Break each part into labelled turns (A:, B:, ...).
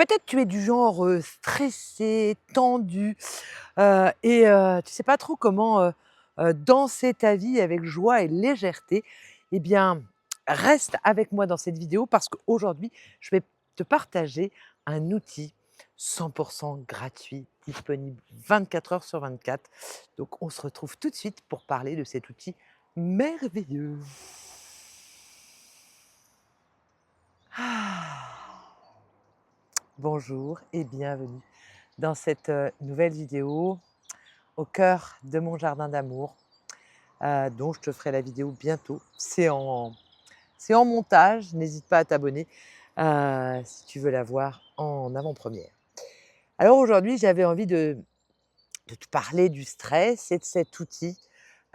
A: Peut-être tu es du genre, stressé, tendu, tu sais pas trop comment, danser ta vie avec joie et légèreté. Eh bien, reste avec moi dans cette vidéo parce qu'aujourd'hui, je vais te partager un outil 100 gratuit, disponible 24 heures sur 24. Donc on se retrouve tout de suite pour parler de cet outil merveilleux. Ah! Bonjour et bienvenue dans cette, nouvelle vidéo au cœur de mon jardin d'amour, dont je te ferai la vidéo bientôt. C'est en montage, n'hésite pas à t'abonner, si tu veux la voir en avant-première. Alors aujourd'hui, j'avais envie de te parler du stress et de cet outil,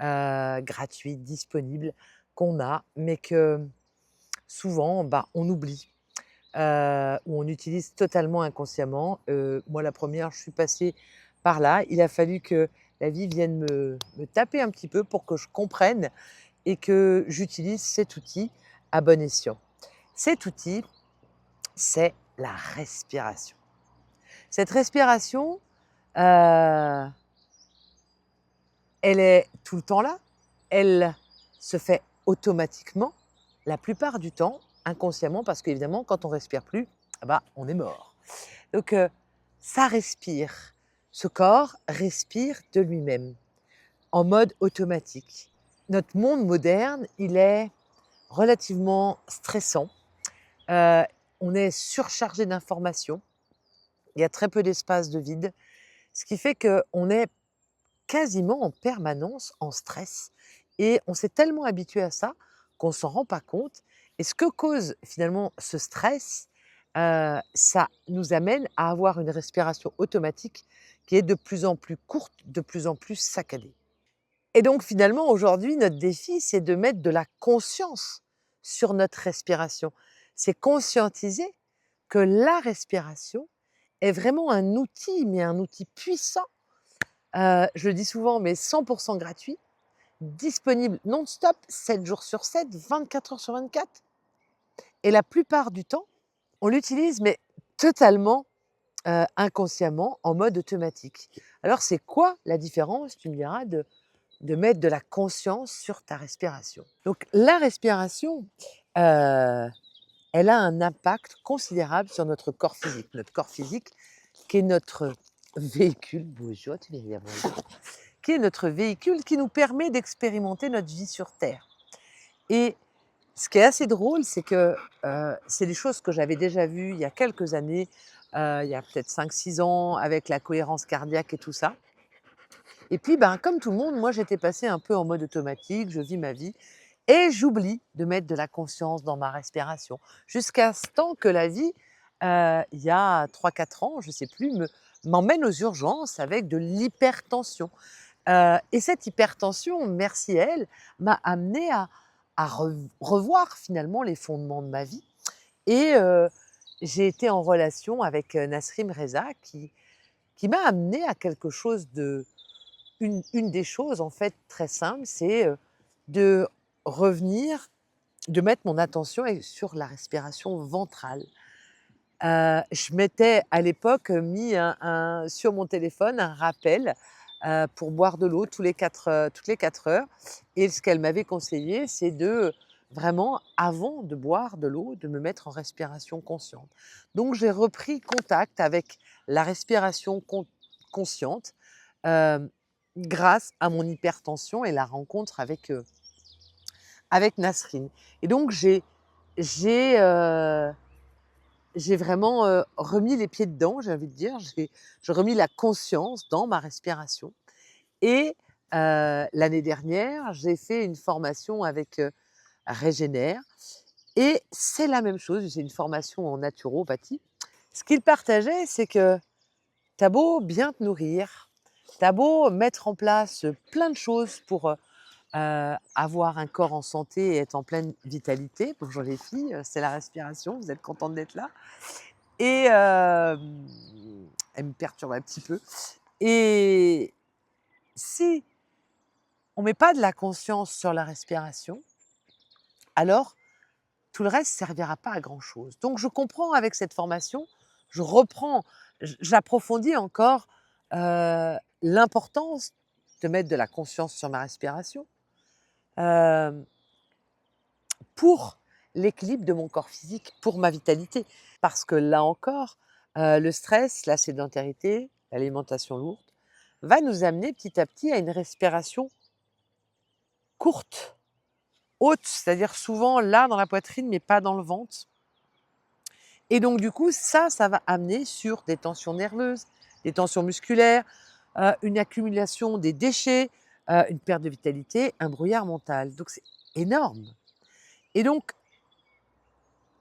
A: gratuit, disponible, qu'on a, mais que souvent, bah, on oublie. Où on utilise totalement inconsciemment. Moi la première, je suis passée par là. Il a fallu que la vie vienne me taper un petit peu pour que je comprenne et que j'utilise cet outil à bon escient. Cet outil, c'est la respiration. Cette respiration, heu, elle est tout le temps là, elle se fait automatiquement, la plupart du temps, inconsciemment parce qu'évidemment quand on respire plus, ah bah, on est mort. Donc ça respire. Ce corps respire de lui-même, en mode automatique. Notre monde moderne, il est relativement stressant. Heu, on est surchargé d'informations. Il y a très peu d'espace de vide, ce qui fait qu'on est quasiment en permanence en stress et on s'est tellement habitué à ça qu'on s'en rend pas compte et ce que cause finalement ce stress, ça nous amène à avoir une respiration automatique qui est de plus en plus courte, de plus en plus saccadée et donc finalement aujourd'hui notre défi c'est de mettre de la conscience sur notre respiration. C'est conscientiser que la respiration est vraiment un outil, mais un outil puissant, je le dis souvent mais 100 gratuit, disponible non-stop, 7 jours sur 7, 24 heures sur 24 et la plupart du temps, on l'utilise mais totalement, inconsciemment, en mode automatique. Alors c'est quoi la différence, tu me diras, de mettre de la conscience sur ta respiration? Donc la respiration, heu, elle a un impact considérable sur notre corps physique. Notre corps physique qui est notre véhicule bonjour, tu veux dire bonjour, qui est notre véhicule qui nous permet d'expérimenter notre vie sur terre et ce qui est assez drôle, c'est que, c'est des choses que j'avais déjà vues il y a quelques années, il y a peut-être 5, 6 ans avec la cohérence cardiaque et tout ça et puis, ben, comme tout le monde, moi j'étais passée un peu en mode automatique, je vis ma vie et j'oublie de mettre de la conscience dans ma respiration. Jusqu'à ce temps que la vie, il y a 3, 4 ans, je ne sais plus, m'emmène aux urgences avec de l'hypertension. Et cette hypertension, merci à elle, m'a amenée à revoir finalement les fondements de ma vie et j'ai été en relation avec, Nasrim Reza qui m'a amenée à quelque chose de une des choses en fait très simples, c'est, de revenir, de mettre mon attention sur la respiration ventrale. Je m'étais à l'époque, mis sur mon téléphone un rappel, pour boire de l'eau toutes les 4 heures et ce qu'elle m'avait conseillé, c'est de, vraiment avant de boire de l'eau, de me mettre en respiration consciente. Donc j'ai repris contact avec la respiration consciente, hem, grâce à mon hypertension et la rencontre avec Nasrine et donc j'ai, heu j'ai vraiment, remis les pieds dedans, j'ai envie de dire. J'ai remis la conscience dans ma respiration et l'année dernière, j'ai fait une formation avec, Régénère et c'est la même chose, c'est une formation en naturopathie. Ce qu'il partageait, c'est que tu as beau bien te nourrir, tu as beau mettre en place, plein de choses pour, avoir un corps en santé et être en pleine vitalité. Bonjour les filles, c'est la respiration, vous êtes contentes d'être là? Et elle me perturbe un petit peu et si on met pas de la conscience sur la respiration, alors tout le reste servira pas à grand chose. Donc je comprends avec cette formation je reprends, j'approfondis encore l'importance de mettre de la conscience sur ma respiration euh, pour l'équilibre de mon corps physique, pour ma vitalité. Parce que là encore, le stress, la sédentarité, l'alimentation lourde, va nous amener petit à petit à une respiration courte, haute, c'est-à-dire souvent là dans la poitrine, mais pas dans le ventre. Et donc du coup, ça va amener sur des tensions nerveuses, des tensions musculaires, une accumulation des déchets, une perte de vitalité, un brouillard mental. Donc c'est énorme. Et donc,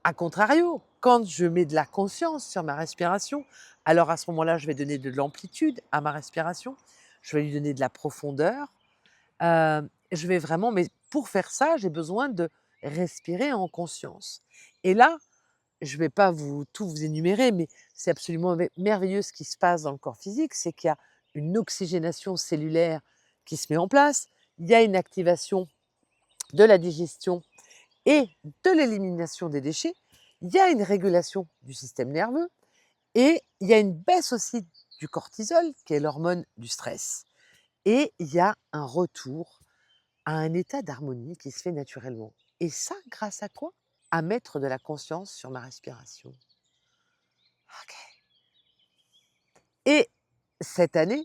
A: à contrario, quand je mets de la conscience sur ma respiration, alors à ce moment-là, je vais donner de l'amplitude à ma respiration, je vais lui donner de la profondeur, je vais vraiment mais pour faire ça, j'ai besoin de respirer en conscience. Et là, je ne vais pas tout vous énumérer, mais c'est absolument merveilleux ce qui se passe dans le corps physique, c'est qu'il y a une oxygénation cellulaire qui se met en place, il y a une activation de la digestion et de l'élimination des déchets, il y a une régulation du système nerveux et il y a une baisse aussi du cortisol, qui est l'hormone du stress. Et il y a un retour à un état d'harmonie qui se fait naturellement. Et ça, grâce à quoi? À mettre de la conscience sur ma respiration. Ok. Et cette année,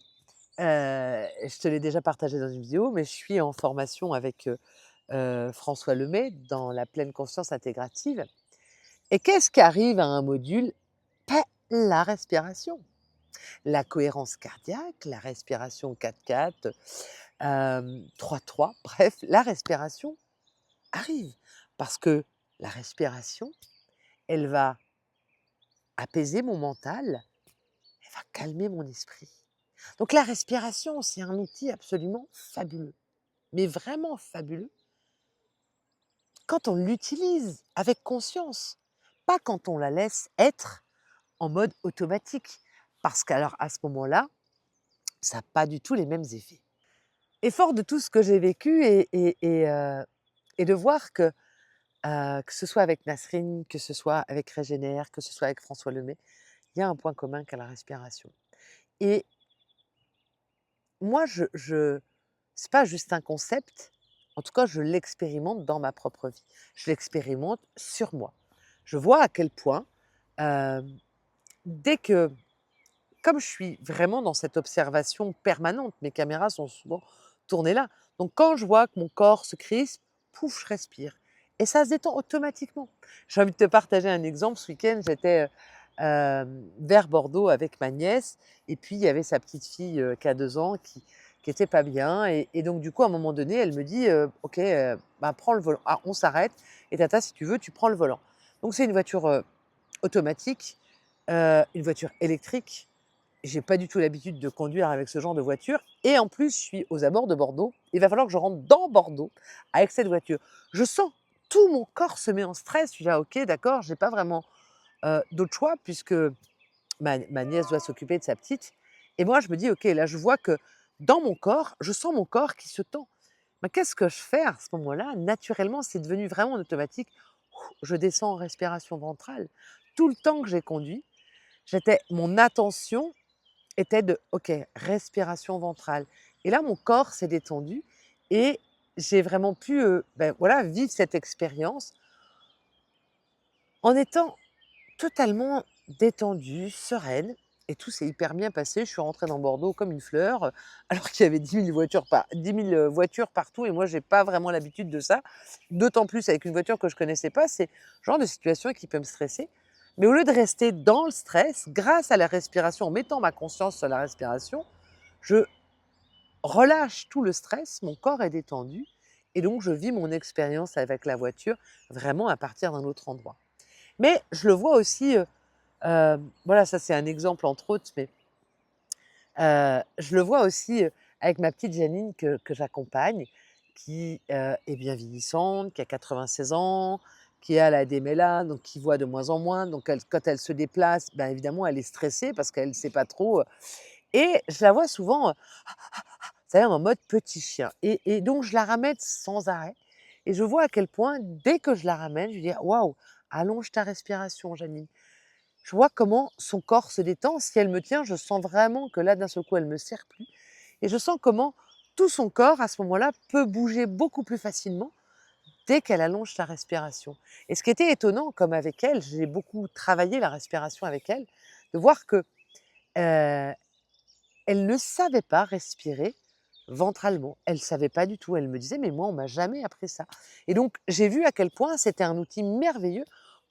A: je te l'ai déjà partagé dans une vidéo, mais je suis en formation avec François Lemay dans la pleine conscience intégrative. Et qu'est-ce qui arrive à un module? Ben, la respiration. La cohérence cardiaque, la respiration 4-4, 3-3, bref, la respiration arrive. Parce que la respiration, elle va apaiser mon mental, elle va calmer mon esprit. Donc la respiration, c'est un outil absolument fabuleux, mais vraiment fabuleux, quand on l'utilise avec conscience, pas quand on la laisse être en mode automatique. Parce qu'alors à ce moment-là, ça n'a pas du tout les mêmes effets. Et fort de tout ce que j'ai vécu et de voir que ce soit avec Nasrine, que ce soit avec Régénère, que ce soit avec François Lemay, il y a un point commun qu'à la respiration. Et moi, c'est pas juste un concept, en tout cas, je l'expérimente dans ma propre vie. Je l'expérimente sur moi. Je vois à quel point, hem, dès que comme je suis vraiment dans cette observation permanente, mes caméras sont souvent tournées là. Donc quand je vois que mon corps se crispe, pouf, je respire et ça se détend automatiquement. J'ai envie de te partager un exemple. Ce week-end, j'étais, vers Bordeaux avec ma nièce et puis il y avait sa petite fille, qui a 2 ans qui était pas bien et donc du coup, à un moment donné, elle me dit: «OK, bah, prends le volant. Ah, on s'arrête et tata, si tu veux, tu prends le volant». Donc c'est une voiture, automatique, une voiture électrique. J'ai pas du tout l'habitude de conduire avec ce genre de voiture et en plus, je suis aux abords de Bordeaux. Il va falloir que je rentre dans Bordeaux avec cette voiture. Je sens tout mon corps se met en stress. Je suis là: «OK, d'accord, j'ai pas vraiment, d'autre choix puisque ma nièce doit s'occuper de sa petite» et moi, je me dis: «OK, là, je vois que dans mon corps, je sens mon corps qui se tend». Mais qu'est-ce que je fais à ce moment-là? Naturellement, c'est devenu vraiment en automatique. Je descends en respiration ventrale. Tout le temps que j'ai conduit, mon attention était de OK, respiration ventrale et là, mon corps s'est détendu et j'ai vraiment pu, voilà, vivre cette expérience en étant totalement détendue, sereine et tout s'est hyper bien passé. Je suis rentrée dans Bordeaux comme une fleur, alors qu'il y avait 10 000 voitures partout et moi, j'ai pas vraiment l'habitude de ça. D'autant plus avec une voiture que je connaissais pas, c'est le genre de situation qui peut me stresser. Mais au lieu de rester dans le stress, grâce à la respiration, en mettant ma conscience sur la respiration, je relâche tout le stress, mon corps est détendu et donc je vis mon expérience avec la voiture vraiment à partir d'un autre endroit. Mais je le vois aussi, voilà, ça c'est un exemple entre autres, mais je le vois aussi, avec ma petite Janine que j'accompagne, qui, est bien vieillissante, qui a 96 ans, qui a la DMLA, donc qui voit de moins en moins. Donc quand elle se déplace, ben, évidemment, elle est stressée parce qu'elle ne sait pas trop, et je la vois souvent, savez, en mode petit chien et donc je la ramène sans arrêt et je vois à quel point dès que je la ramène, je lui dis: «Waouh, allonge ta respiration Janine». je vois comment son corps se détend. Si elle me tient, je sens vraiment que là, d'un seul coup, elle me serre plus et je sens comment tout son corps, à ce moment-là, peut bouger beaucoup plus facilement dès qu'elle allonge sa respiration. Et ce qui était étonnant, comme avec elle, j'ai beaucoup travaillé la respiration avec elle, de voir que, heu, elle ne savait pas respirer ventralement. Elle savait pas du tout. Elle me disait: «Mais moi, on m'a jamais appris ça» et donc j'ai vu à quel point c'était un outil merveilleux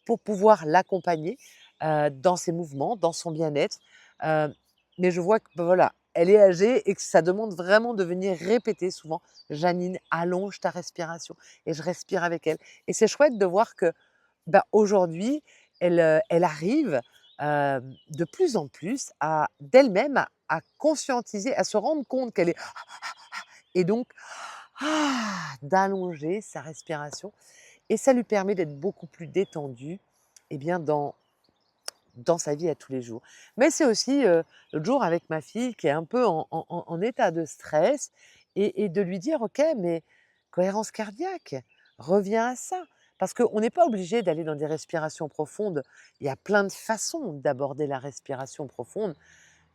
A: pour pouvoir l'accompagner, dans ses mouvements, dans son bien-être, heu, mais je vois que, bah, voilà, elle est âgée et que ça demande vraiment de venir répéter souvent: «Janine, allonge ta respiration» et je respire avec elle et c'est chouette de voir que, bah, aujourd'hui, elle arrive, de plus en plus à d'elle-même à conscientiser, à se rendre compte qu'elle est et donc d'allonger sa respiration et ça lui permet d'être beaucoup plus détendue, et bien, dans sa vie à tous les jours. Mais c'est aussi, l'autre jour avec ma fille qui est un peu en état de stress et de lui dire: «OK, mais cohérence cardiaque, reviens à ça». Parce qu'on n'est pas obligé d'aller dans des respirations profondes. Il y a plein de façons d'aborder la respiration profonde,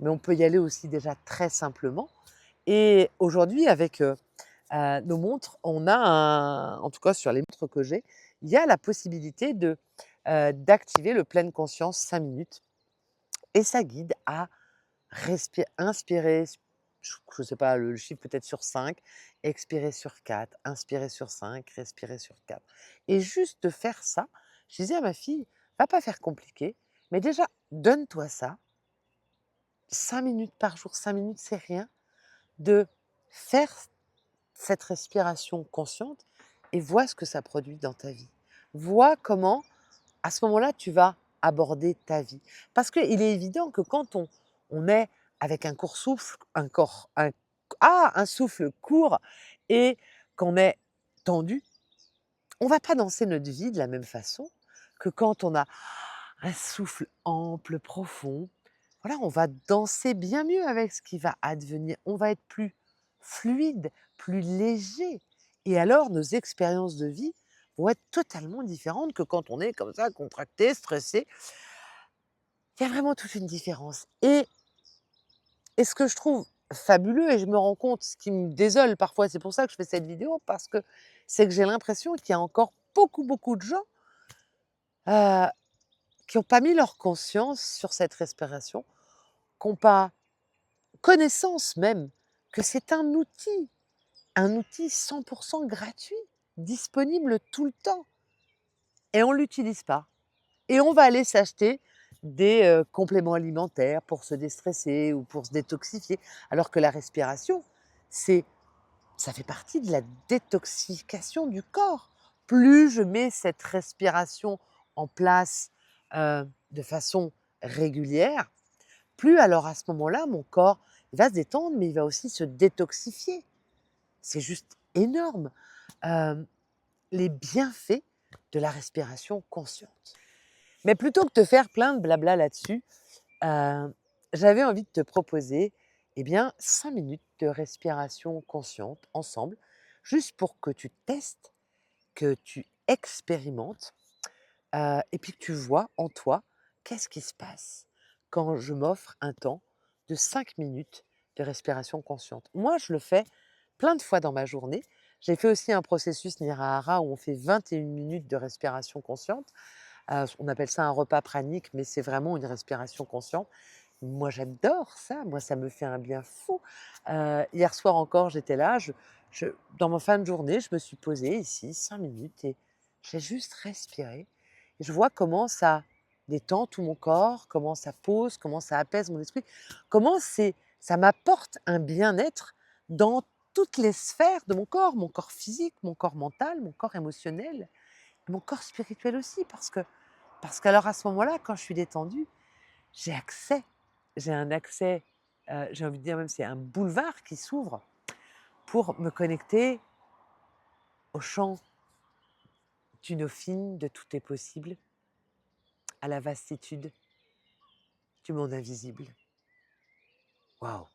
A: mais on peut y aller aussi déjà très simplement et aujourd'hui avec, nos montres, on a en tout cas sur les montres que j'ai, il y a la possibilité d'activer le pleine conscience 5 minutes et ça guide à inspirer, je ne sais pas le chiffre peut-être sur 5, expirer sur 4, inspirer sur 5, respirer sur 4 et juste de faire ça, je disais à ma fille: «Va pas faire compliqué, mais déjà donne-toi ça, 5 minutes par jour, 5 minutes c'est rien, de faire cette respiration consciente et vois ce que ça produit dans ta vie. Vois comment, à ce moment-là, tu vas aborder ta vie. Parce qu'il est évident que quand on est avec un court souffle, un souffle court et qu'on est tendu, on va pas danser notre vie de la même façon que quand on a un souffle ample, profond. Voilà, on va danser bien mieux avec ce qui va advenir. On va être plus fluide, plus léger. Et alors, nos expériences de vie vont être totalement différentes que quand on est comme ça, contracté, stressé. Il y a vraiment toute une différence. Et ce que je trouve fabuleux, et je me rends compte, ce qui me désole parfois, c'est pour ça que je fais cette vidéo, parce que c'est que j'ai l'impression qu'il y a encore beaucoup, beaucoup de gens euh, qui n'ont pas mis leur conscience sur cette respiration, qui n'ont pas connaissance même que c'est un outil 100% gratuit, disponible tout le temps et on ne l'utilise pas. Et on va aller s'acheter des, compléments alimentaires pour se déstresser ou pour se détoxifier. Alors que la respiration, c'est ça fait partie de la détoxification du corps. Plus je mets cette respiration en place, de façon régulière, plus alors à ce moment-là, mon corps, il va se détendre, mais il va aussi se détoxifier. C'est juste énorme, hem, les bienfaits de la respiration consciente. Mais plutôt que de faire plein de blabla là-dessus, heu, j'avais envie de te proposer, eh bien, 5 minutes de respiration consciente ensemble, juste pour que tu testes, que tu expérimentes, et puis que tu vois en toi, qu'est-ce qui se passe quand je m'offre un temps de 5 minutes de respiration consciente. Moi, je le fais plein de fois dans ma journée. J'ai fait aussi un processus Nirahara où on fait 21 minutes de respiration consciente. On appelle ça un repas pranique, mais c'est vraiment une respiration consciente. Moi, j'adore ça. Moi, ça me fait un bien fou. Hier soir encore, j'étais là. Dans ma fin de journée, je me suis posée ici 5 minutes et j'ai juste respiré. Et je vois comment ça détend tout mon corps, comment ça pose, comment ça apaise mon esprit, comment ça m'apporte un bien-être dans toutes les sphères de mon corps physique, mon corps mental, mon corps émotionnel, mon corps spirituel aussi, parce qu'alors à ce moment-là, quand je suis détendue, j'ai accès, j'ai un accès, j'ai envie de dire même c'est un boulevard qui s'ouvre pour me connecter au champ du Dauphine, de tout est possible, à la vastitude du monde invisible. Waouh!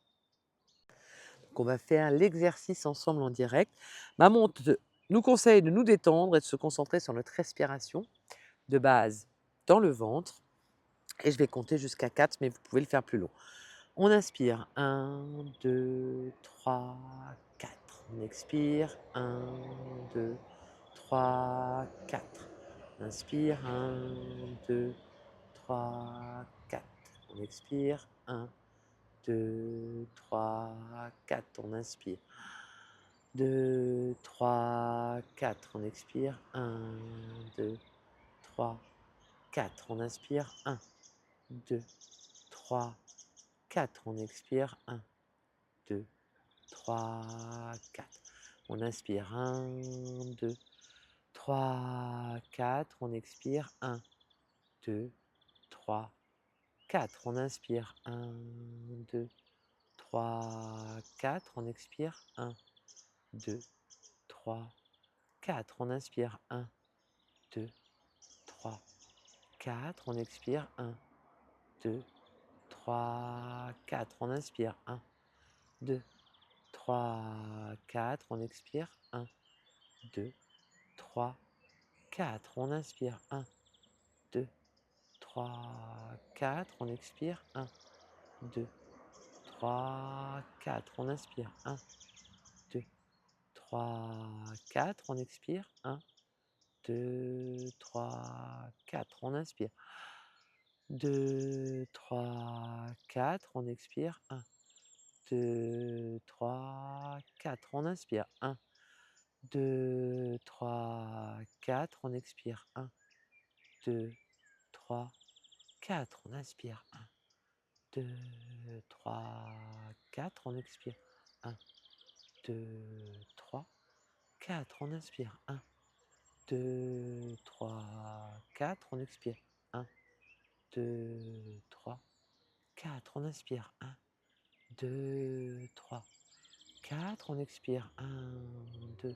A: Donc on va faire l'exercice ensemble en direct. Maman nous conseille de nous détendre et de se concentrer sur notre respiration de base dans le ventre et je vais compter jusqu'à 4, mais vous pouvez le faire plus long. On inspire, 1, 2, 3, 4. On expire, 1, 2, 3, 4. On inspire, 1, 2, 3, 4. On expire, 1, 2, 3, 4. On inspire. 2, 3, 4. On expire. 1, 2, 3, 4. On inspire. 1, 2, 3, 4. On expire. 1, 2, 3, 4. On inspire. 1, 2, 3, 4. On expire. 1, 2, 3, 4. On inspire. 1, 2, 3, 4. On expire. 1, 2, 3, 4. On inspire. 1, 2, 3, 4. On expire. 1, 2, 3, 4. On inspire. 1, 2, 3, 4. On expire. 1, 2, 3, 4. On inspire. 1, 2, 3, 4. On expire. 1, 2, 3, 4. On inspire. 1, 2, 3, 4. On expire. 1, 2, 3, 4. On inspire. 2, 3, 4. On expire. 1, 2, 3, 4. On inspire. 1, 2, 3, 4. On expire. 1, 2, 3, 4. On inspire. 1, 2, 3, 4. On expire. 1, 2, 3, 4. On inspire. 1, 2, 3, 4. On expire. 1, 2, 3, 4. On inspire. 1, 2, 3, 4. On expire. 1, 2,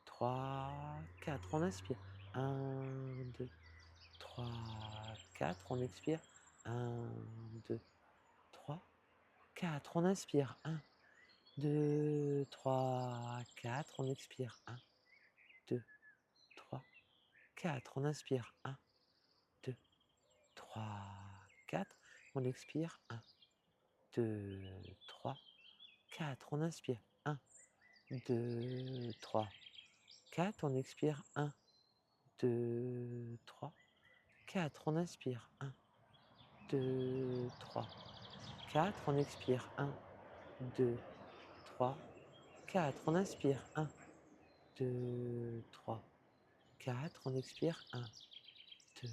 A: 3, 4. On inspire. 1, 2, 3, 4. On expire. 1, 2, 3, 4. On inspire. 1, 2, 3, 4. On expire. 1, 2, 3, 4. On inspire. 1, 2, 3, 4. On expire. 1, 2, 3, 4. On inspire. 1, 2, 3, 4. On expire. 1, 2, 3, 4. On inspire. 1, 2, 3, 4. On expire. 1, 2, 3, 4. On inspire. 1, 2, 3, 4. On expire. 1,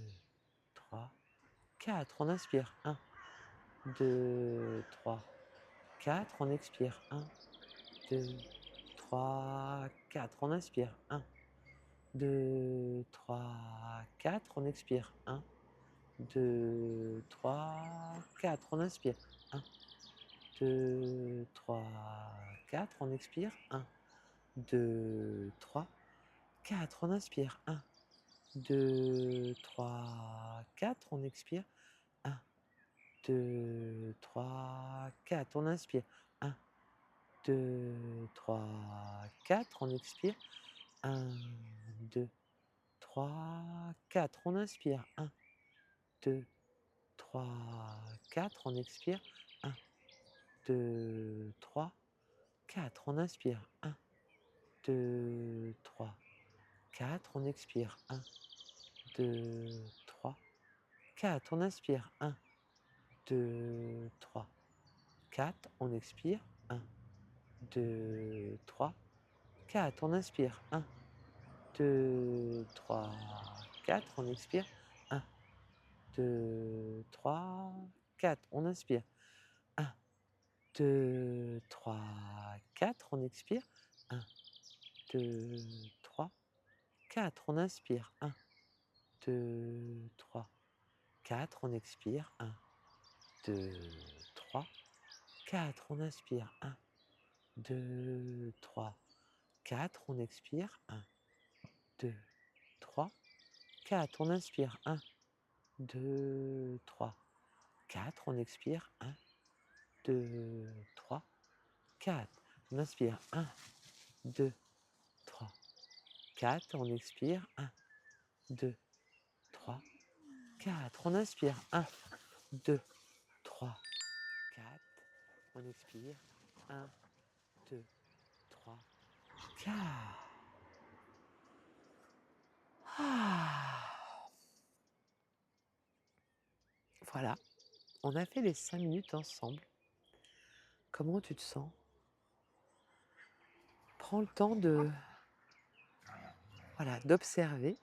A: 2, 3, 4. On inspire. 1, 2, 3, 4. On expire. 1, 2, 3, 4. On inspire. 1, 2, 3, 4. On expire. 1, 2, 3, 4. On inspire. 1, 2, 3, 4. On expire. 1, 2, 3, 4. On inspire. 1, 2, 3, 4. On expire. 1, 2, 3, 4. On inspire. 1, 2, 3, 4. On expire. 1, 2, 3, 4. On inspire. 1, 2, 3, 4. On expire. 1, 2, 3, 4. On inspire. 1, 2, 3, 4. On expire. 1, 2, 3, 4. On inspire. 1, 2, 3, 4. On expire. 1, 2, 3, 4. On inspire. 1, 2, 3, 4. On expire. 1, 2, 3, 4. On inspire. 1, 2, 3, 4. On expire. 1, 2, 3, 4. On inspire. 1, 2, 3, 4. On expire. 1, 2, 3, 4. On inspire. 1, 2, 3, 4. On expire. 1, 2, 3, 4. On inspire. 1, 2, 3, 4. On expire. 1, 2, 3, 4. On inspire. 1, 2, 3, 4. On expire. 1, 2, 3, 4. On inspire. 1, 2, 3, 4. On expire. 1, 2, 3, 4. Voilà, on a fait les 5 minutes ensemble. Comment tu te sens? Prends le temps d'observer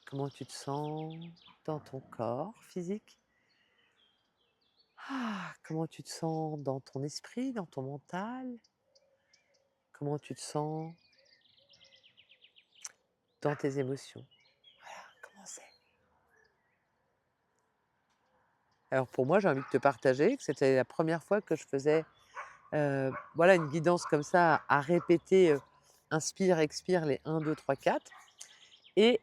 A: comment tu te sens dans ton corps physique. Comment tu te sens dans ton esprit, dans ton mental? Comment tu te sens dans tes émotions? Voilà, comment c'est? Alors pour moi, j'ai envie de te partager que c'était la première fois que je faisais, une guidance comme ça à répéter, inspire, expire, les 1, 2, 3, 4. Et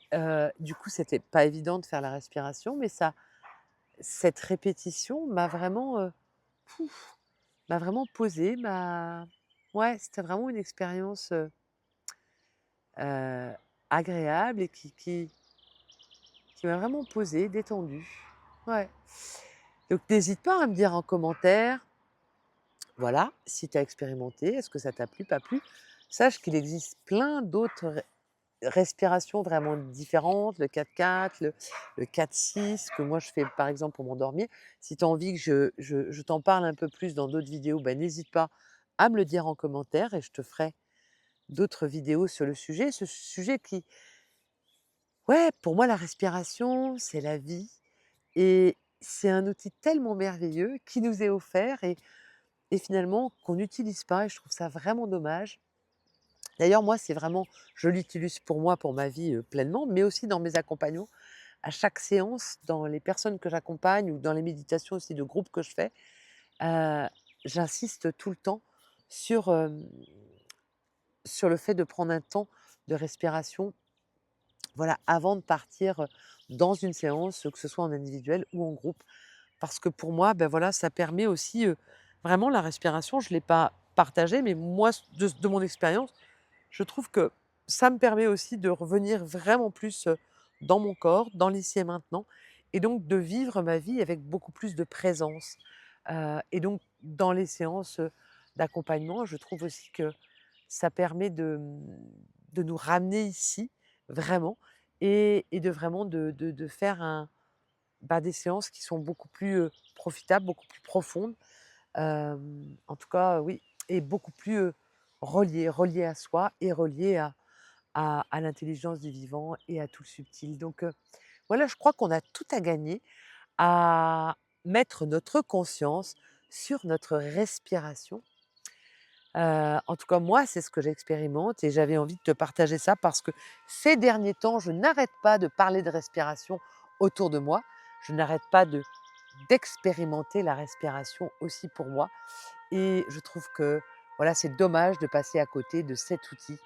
A: du coup, c'était pas évident de faire la respiration, mais cette répétition m'a vraiment, pouf, m'a vraiment posée, ouais, c'était vraiment une expérience, heu, agréable et qui m'a vraiment posée, détendue. Ouais. Donc n'hésite pas à me dire en commentaire, voilà, si tu as expérimenté, est-ce que ça t'a plu, pas plu? Sache qu'il existe plein d'autres respirations vraiment différentes, le 4-4, le 4-6 que moi je fais par exemple pour m'endormir. Si tu as envie que je t'en parle un peu plus dans d'autres vidéos, n'hésite pas à me le dire en commentaire et je te ferai d'autres vidéos sur le sujet. Ce sujet qui, ouais, pour moi la respiration, c'est la vie et c'est un outil tellement merveilleux qui nous est offert et finalement qu'on n'utilise pas et je trouve ça vraiment dommage. D'ailleurs moi c'est vraiment, je l'utilise pour moi, pour ma vie, pleinement, mais aussi dans mes accompagnements. À chaque séance, dans les personnes que j'accompagne ou dans les méditations aussi de groupe que je fais, heu, j'insiste tout le temps sur, sur le fait de prendre un temps de respiration, voilà, avant de partir, dans une séance, que ce soit en individuel ou en groupe. Parce que pour moi, voilà, ça permet aussi, vraiment la respiration, je ne l'ai pas partagé, mais moi, de mon expérience, je trouve que ça me permet aussi de revenir vraiment plus, dans mon corps, dans l'ici et maintenant et donc de vivre ma vie avec beaucoup plus de présence. Et donc dans les séances, d'accompagnement, je trouve aussi que ça permet de nous ramener ici, vraiment et de vraiment de faire des séances qui sont beaucoup plus, profitables, beaucoup plus profondes. En tout cas, oui et beaucoup plus, reliées à soi et reliées à l'intelligence du vivant et à tout le subtil. Donc, voilà, je crois qu'on a tout à gagner à mettre notre conscience sur notre respiration. En tout cas, moi, c'est ce que j'expérimente et j'avais envie de te partager ça parce que ces derniers temps, je n'arrête pas de parler de respiration autour de moi. Je n'arrête pas d'expérimenter la respiration aussi pour moi et je trouve que, voilà, c'est dommage de passer à côté de cet outil,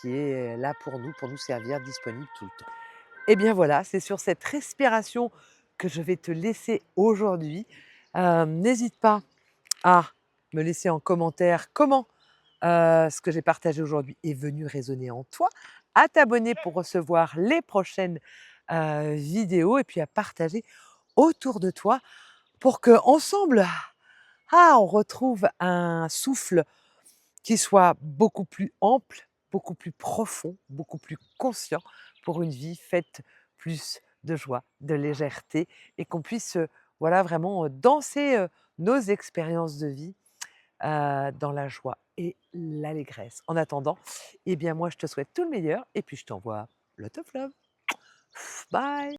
A: qui est là pour nous servir, disponible tout le temps. Et bien voilà, c'est sur cette respiration que je vais te laisser aujourd'hui. N'hésite pas à me laisser en commentaire comment, ce que j'ai partagé aujourd'hui est venu résonner en toi, à t'abonner pour recevoir les prochaines, vidéos et puis à partager autour de toi pour qu'ensemble, on retrouve un souffle qui soit beaucoup plus ample, beaucoup plus profond, beaucoup plus conscient pour une vie faite plus de joie, de légèreté et qu'on puisse, voilà vraiment, danser, nos expériences de vie, dans la joie et l'allégresse. En attendant, eh bien moi je te souhaite tout le meilleur et puis je t'envoie lot of love. Bye.